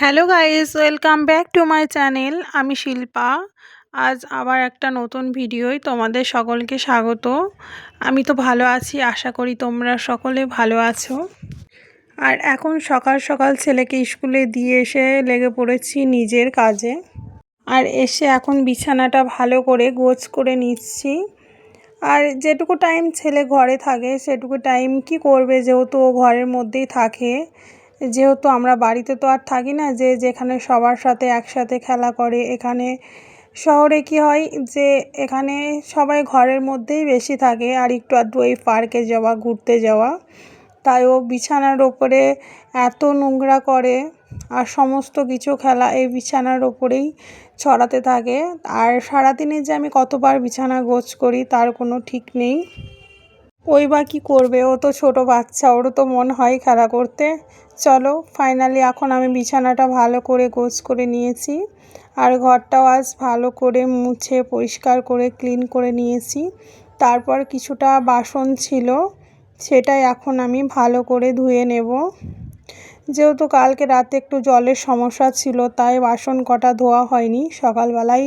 Hello guys, welcome back to my channel. আমি শিল্পা। আজ আবার একটা নতুন ভিডিওয় তোমাদের সকলকে স্বাগত। আমি তো ভালো আছি, আশা করি তোমরা সকলে ভালো আছো। আর এখন সকাল সকাল ছেলেকে স্কুলে দিয়ে এসে লেগে পড়েছি নিজের কাজে। আর এসে এখন বিছানাটা ভালো করে গোছ করে নিচ্ছি। আর যেটুকু টাইম ছেলে ঘরে থাকে সেটুকু টাইম কি করবে, যেহেতু ও ঘরের মধ্যেই থাকে, যেহেতু আমরা বাড়িতে তো আর থাকি না যে যেখানে সবার সাথে একসাথে খেলা করে। এখানে শহরে কি হয় যে এখানে সবাই ঘরের মধ্যেই বেশি থাকে, আর একটু আধটু এই পার্কে যাওয়া, ঘুরতে যাওয়া। তাই ও বিছানার ওপরে এত নোংরা করে, আর সমস্ত কিছু খেলা এই বিছানার ওপরেই ছড়াতে থাকে। আর সারাদিনে যে আমি কতবার বিছানা গোছ করি তার কোনো ঠিক নেই। ওই বা কী করবে, ও তো ছোটো বাচ্চা, ওরও তো মন হয় খেলা করতে। চলো, ফাইনালি এখন আমি বিছানাটা ভালো করে গোছ করে নিয়েছি। আর ঘরটাও আজ ভালো করে মুছে পরিষ্কার করে ক্লিন করে নিয়েছি। তারপর কিছুটা বাসন ছিল, সেটাই এখন আমি ভালো করে ধুয়ে নেব। যেহেতু কালকে রাতে একটু জলের সমস্যা ছিল, তাই বাসন কটা ধোয়া হয়নি। সকালবেলায়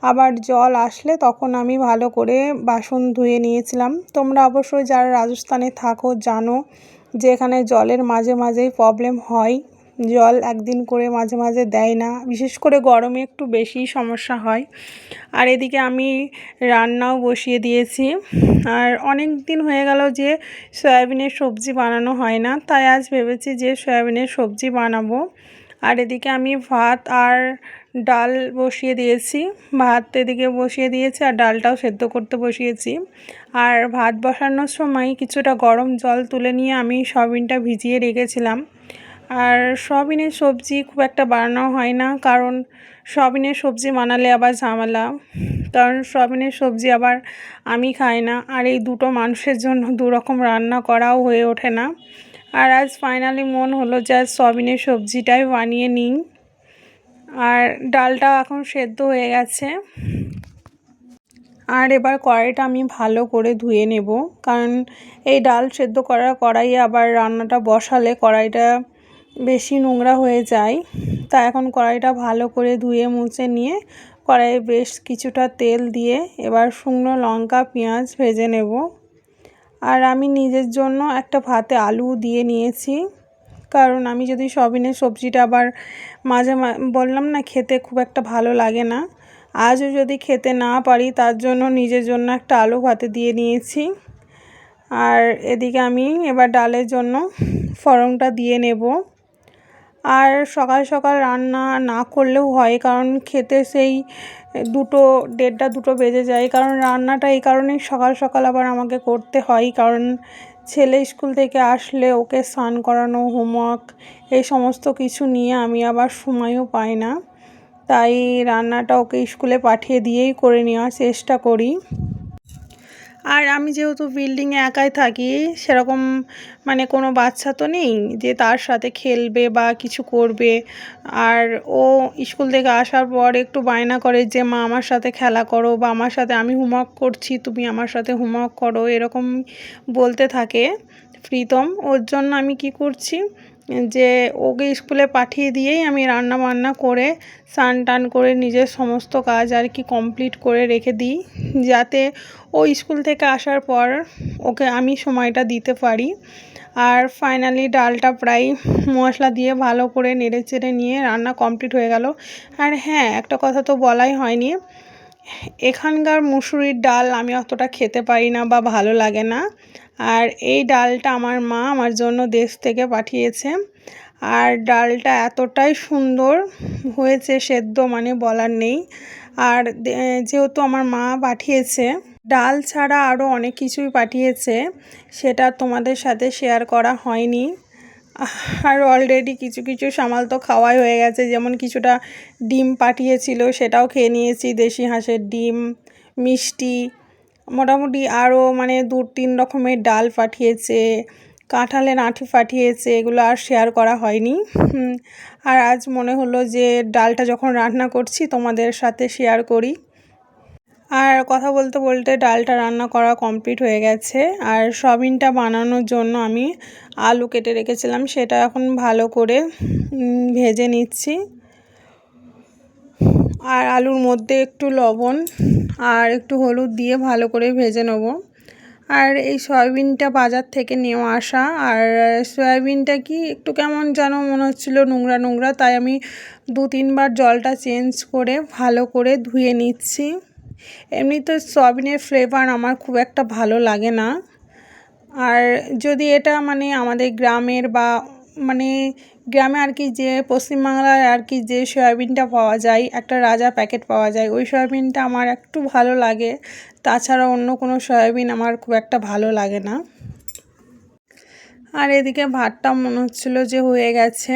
আবার জল আসলে তখন আমি ভালো করে বাসন ধুয়ে নিয়েছিলাম। তোমরা অবশ্যই যারা রাজস্থানে থাকো জানো যে এখানে জলের মাঝে মাঝেই প্রবলেম হয়। জল একদিন করে মাঝে মাঝে দেয় না, বিশেষ করে গরমে একটু বেশি সমস্যা হয়। আর এদিকে আমি রান্নাও বসিয়ে দিয়েছি। আর অনেক দিন হয়ে গেল যে সয়াবিনের সবজি বানানো হয় না, তাই আজ ভেবেছি যে সয়াবিনের সবজি বানাবো। আর এদিকে আমি ভাত আর ডাল বসিয়ে দিয়েছি। ভাত এদিকে বসিয়ে দিয়েছি আর ডালটাও সেদ্ধ করতে বসিয়েছি। আর ভাত বসানোর সময় কিছুটা গরম জল তুলে নিয়ে আমি সয়াবিনটা ভিজিয়ে রেখেছিলাম। আর সয়াবিনের সবজি খুব একটা বানানো হয় না, কারণ সয়াবিনের সবজি বানালে আবার ঝামেলা। কারণ সয়াবিনের সবজি আবার আমি খাই না, আর এই দুটো মানুষের জন্য দুরকম রান্না করাও হয়ে ওঠে না। আর আজ ফাইনালি মন হলো যে আজ সয়াবিনের সবজিটাই বানিয়ে নিই। আর ডালটা এখন সেদ্ধ হয়ে গেছে। আর এবার কড়াইটা আমি ভালো করে ধুয়ে নেব, কারণ এই ডাল সেদ্ধ করার কড়াইয়ে আবার রান্নাটা বসালে কড়াইটা বেশি নোংরা হয়ে যায়। তা এখন কড়াইটা ভালো করে ধুয়ে মুছে নিয়ে কড়াইয়ে বেশ কিছুটা তেল দিয়ে এবার শুকনো লঙ্কা পেঁয়াজ ভেজে নেব। আর আমি নিজের জন্য একটা ভাতে আলু দিয়ে নিয়েছি, কারণ আমি যদি সয়াবিনের সবজিটা আবার মাঝে বললাম না খেতে খুব একটা ভালো লাগে না, আজও যদি খেতে না পারি তার জন্য নিজের জন্য একটা আলু ভাতে দিয়ে নিয়েছি। আর এদিকে আমি এবার ডালের জন্য ফোড়নটা দিয়ে নেব। আর সকাল সকাল রান্না না করলেও হয়, কারণ খেতে সেই 1:30 বেজে যায়। কারণ রান্নাটা এই কারণেই সকাল সকাল আবার আমাকে করতে হয়, কারণ ছেলে স্কুল থেকে আসলে ওকে স্নান করানো, হোমওয়ার্ক এই সমস্ত কিছু নিয়ে আমি আবার সময়ও পাই না। তাই রান্নাটা ওকে স্কুলে পাঠিয়ে দিয়েই করে নেওয়ার চেষ্টা করি। আর আমি যেহেতু বিল্ডিংয়ে একাই থাকি, সেরকম মানে কোনো বাচ্চা তো নেই যে তার সাথে খেলবে বা কিছু করবে। আর ও স্কুল থেকে আসার পর একটু বায়না করে যে মা আমার সাথে খেলা করো, বা আমার সাথে আমি হোমওয়ার্ক করছি তুমি আমার সাথে হোমওয়ার্ক করো, এরকম বলতে থাকে প্রীতম। ওর জন্য আমি কি করছি যে ওকে স্কুলে পাঠিয়ে দিয়েই আমি রান্না বান্না করে স্নান টান করে নিজের সমস্ত কাজ আর কি কমপ্লিট করে রেখে দিই, যাতে ও স্কুল থেকে আসার পর ওকে আমি সময়টা দিতে পারি। আর ফাইনালি ডালটা প্রায় মশলা দিয়ে ভালো করে নেড়ে চেড়ে নিয়ে রান্না কমপ্লিট হয়ে গেল। আর হ্যাঁ, একটা কথা তো বলাই হয়নি, এখানকার মুসুরির ডাল আমি অতটা খেতে পারি না বা ভালো লাগে না। আর এই ডালটা আমার মা আমার জন্য দেশ থেকে পাঠিয়েছে। আর ডালটা এতটাই সুন্দর হয়েছে সেদ্ধ, মানে বলার নেই। আর যেহেতু আমার মা পাঠিয়েছে, ডাল ছাড়া আরও অনেক কিছুই পাঠিয়েছে, সেটা তোমাদের সাথে শেয়ার করা হয়নি। আর অলরেডি কিছু কিছু সামাল তো খাওয়াই হয়ে গেছে, যেমন কিছুটা ডিম পাঠিয়েছিল সেটাও খেয়ে নিয়েছি, দেশি হাঁসের ডিম, মিষ্টি, মোটামুটি আরও মানে 2-3 রকমের ডাল পাঠিয়েছে, কাঁঠালের আঁটি পাঠিয়েছে, এগুলো আর শেয়ার করা হয়নি। আর আজ মনে হলো যে ডালটা যখন রান্না করছি তোমাদের সাথে শেয়ার করি। আর কথা বলতে বলতে ডালটা রান্না করা কমপ্লিট হয়ে গেছে। আর সয়াবিনটা বানানোর জন্য আমি আলু কেটে রেখেছিলাম, সেটা এখন ভালো করে ভেজে নিচ্ছি। আর আলুর মধ্যে একটু লবণ আর একটু হলুদ দিয়ে ভালো করে ভেজে নেব। আর এই সয়াবিনটা বাজার থেকে নিয়ে আসা, আর সয়াবিনটা কি একটু কেমন যেন মনে হচ্ছিলো নোংরা নোংরা, তাই আমি 2-3 বার জলটা চেঞ্জ করে ভালো করে ধুয়ে নিচ্ছি। এমনিতে সয়াবিনের ফ্লেভার আমার খুব একটা ভালো লাগে না। আর যদি এটা মানে আমাদের গ্রামের বা মানে গ্রামে আর কি, যে পশ্চিমবাংলায় আর কি যে সয়াবিনটা পাওয়া যায়, একটা রাজা প্যাকেট পাওয়া যায়, ওই সয়াবিনটা আমার একটু ভালো লাগে। তাছাড়া অন্য কোনো সয়াবিন আমার খুব একটা ভালো লাগে না। আর এদিকে ভাতটা মনে হচ্ছিলো যে হয়ে গেছে।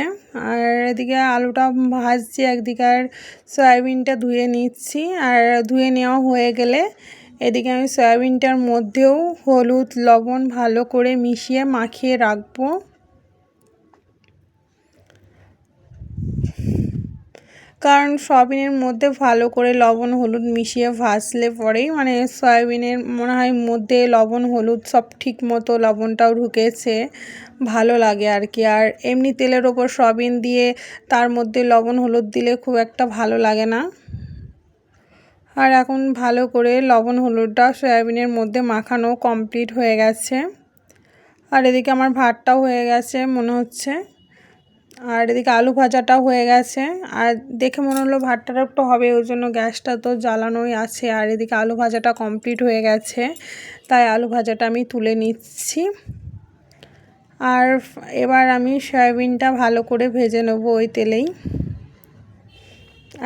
আর এদিকে আলুটা ভাজছি, একদিকে আর সয়াবিনটা ধুয়ে নিচ্ছি। আর ধুয়ে নেওয়া হয়ে গেলে এদিকে আমি সয়াবিনটার মধ্যেও হলুদ লবণ ভালো করে মিশিয়ে মাখিয়ে রাখবো। কারণ সয়াবিনের মধ্যে ভালো করে লবণ হলুদ মিশিয়ে ভাজলে পরেই মানে সয়াবিনের মনে হয় মধ্যে লবণ হলুদ সব ঠিক মতো লবণটাও ঢুকেছে, ভালো লাগে আর কি। আর এমনি তেলের ওপর সয়াবিন দিয়ে তার মধ্যে লবণ হলুদ দিলে খুব একটা ভালো লাগে না। আর এখন ভালো করে লবণ হলুদটা সয়াবিনের মধ্যে মাখানো কমপ্লিট হয়ে গেছে। আর এদিকে আমার ভাতটাও হয়ে গেছে মনে হচ্ছে। আর এদিকে আলু ভাজাটাও হয়ে গেছে। আর দেখে মনে হলো ভাতটা একটু হবে, ওই জন্য গ্যাসটা তো জ্বালানোই আছে। আর এদিকে আলু ভাজাটা কমপ্লিট হয়ে গেছে, তাই আলু ভাজাটা আমি তুলে নিচ্ছি। আর এবার আমি সয়াবিনটা ভালো করে ভেজে নেব ওই তেলেই।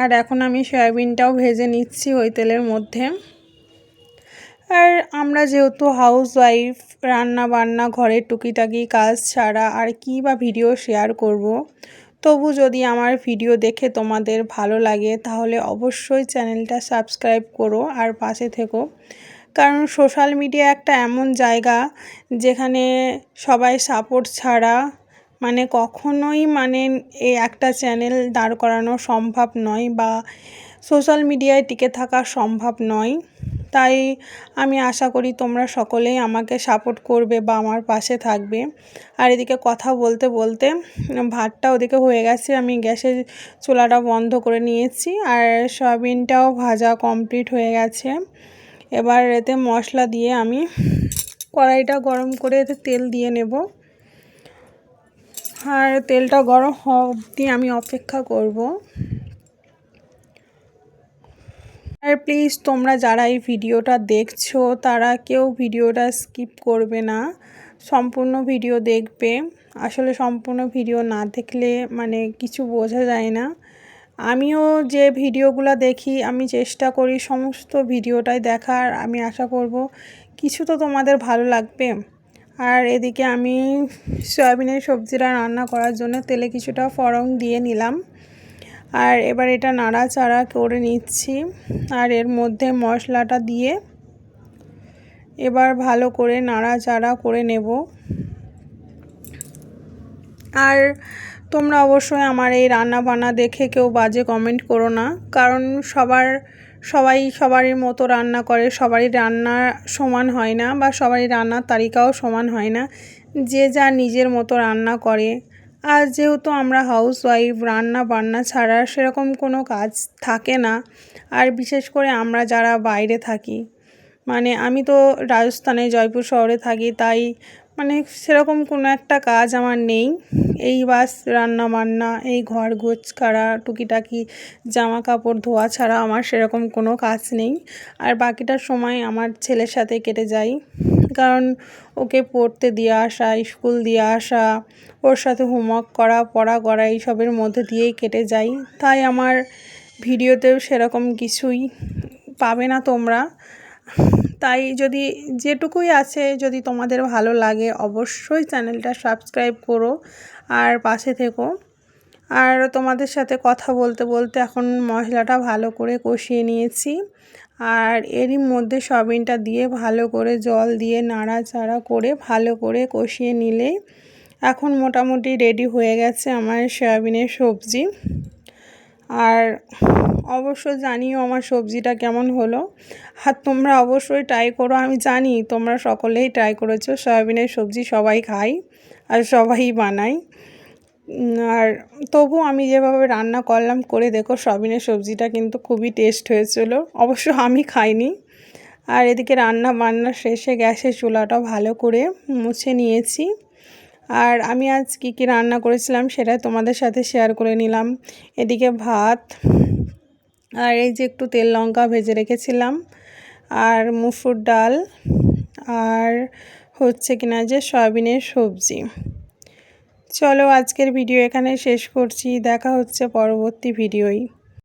আর এখন আমি সয়াবিনটাও ভেজে নিচ্ছি ওই তেলের মধ্যে। আর আমরা যেহেতু হাউসওয়াইফ, রান্না বান্না ঘরের টুকিটাকি কাজ ছাড়া আর কি বা ভিডিও শেয়ার করব। তবু যদি আমার ভিডিও দেখে তোমাদের ভালো লাগে তাহলে অবশ্যই চ্যানেলটা সাবস্ক্রাইব করো আর পাশে থেকো। কারণ সোশ্যাল মিডিয়া একটা এমন জায়গা যেখানে সবাই সাপোর্ট ছাড়া মানে কখনোই মানে এই একটা চ্যানেল দাঁড় করানো সম্ভব নয় বা সোশ্যাল মিডিয়ায় টিকে থাকা সম্ভব নয়। তাই আমি আশা করি তোমরা সকলেই আমাকে সাপোর্ট করবে বা আমার পাশে থাকবে। আর এদিকে কথা বলতে বলতে ভাতটা ওদিকে হয়ে গেছে, আমি গ্যাসের চুলাটা বন্ধ করে নিয়েছি। আর সয়াবিনটাও ভাজা কমপ্লিট হয়ে গেছে। এবার এতে মশলা দিয়ে আমি কড়াইটা গরম করে এতে তেল দিয়ে নেব। আর তেলটা গরম হওয়া অবধি আমি অপেক্ষা করব। আর প্লিজ তোমরা যারা এই ভিডিওটা দেখছো তারা কেউ ভিডিওটা স্কিপ করবে না, সম্পূর্ণ ভিডিও দেখবে। আসলে সম্পূর্ণ ভিডিও না দেখলে মানে কিছু বোঝা যায় না। আমিও যে ভিডিওগুলো দেখি আমি চেষ্টা করি সমস্ত ভিডিওটাই দেখার, আমি আশা করব কিছু তো তোমাদের ভালো লাগবে। আর এদিকে আমি সয়াবিনের সবজিটা রান্না করার জন্য তেলে কিছুটা ফোড়ন দিয়ে নিলাম। আর এবার এটা নাড়াচাড়া করে নিচ্ছি। আর এর মধ্যে মশলাটা দিয়ে এবার ভালো করে নাড়াচাড়া করে নেব। আর তোমরা অবশ্যই আমার এই রান্না বান্না দেখে কেউ বাজে কমেন্ট করো না, কারণ সবাই সবারই মতো রান্না করে, সবারই রান্না সমান হয় না বা সবারই রান্নার তালিকাও সমান হয় না, যে যা নিজের মতো রান্না করে। আর যেহেতু আমরা হাউসওয়াইফ, রান্না বান্না ছাড়া সেরকম কোনো কাজ থাকে না। আর বিশেষ করে আমরা যারা বাইরে থাকি, মানে আমি তো রাজস্থানে জয়পুর শহরে থাকি, তাই মানে সেরকম কোনো একটা কাজ আমার নেই। এই বাস রান্না বান্না, এই ঘর গোছ করা, টুকিটাকি জামা কাপড় ধোয়া ছাড়া আমার সেরকম কোনো কাজ নেই। আর বাকিটা সময় আমার ছেলের সাথে কেটে যায়, কারণ ওকে পড়তে দিয়ে আসা, স্কুল দিয়ে আসা, ওর সাথে হোমওয়ার্ক করা, পড়া করা, এইসবের মধ্যে দিয়েই কেটে যায়। তাই আমার ভিডিওতেও সেরকম কিছুই পাবে না তোমরা। তাই যদি যেটুকুই আছে যদি তোমাদের ভালো লাগে অবশ্যই চ্যানেলটা সাবস্ক্রাইব করো আর পাশে থেকো। আর তোমাদের সাথে কথা বলতে বলতে এখন মশলাটা ভালো করে কষিয়ে নিয়েছি। আর এরই মধ্যে সয়াবিনটা দিয়ে ভালো করে জল দিয়ে নাড়াচাড়া করে ভালো করে কষিয়ে নিলে এখন মোটামুটি রেডি হয়ে গেছে আমার সয়াবিনের সবজি। আর অবশ্য জানিও আমার সবজিটা কেমন হলো। আর তোমরা অবশ্যই ট্রাই করো, আমি জানি তোমরা সকলেই ট্রাই করেছো। সয়াবিনের সবজি সবাই খায় আর সবাই বানায়। আর তবু আমি যেভাবে রান্না করলাম, করে দেখো, সয়াবিনের সবজিটা কিন্তু খুবই টেস্ট হয়েছিল। অবশ্য আমি খাইনি। আর এদিকে রান্না বান্না শেষে গ্যাসের চুলাটাও ভালো করে মুছে নিয়েছি। আর আমি আজ কী কী রান্না করেছিলাম সেটা তোমাদের সাথে শেয়ার করে নিলাম। এদিকে ভাত, আর এই যে একটু তেল লঙ্কা ভেজে রেখেছিলাম, আর মুসুর ডাল, আর হচ্ছে কিনা যে সয়াবিনের সবজি। চলো আজকের ভিডিও এখানে শেষ করছি, দেখা হচ্ছে পরবর্তী ভিডিওয়।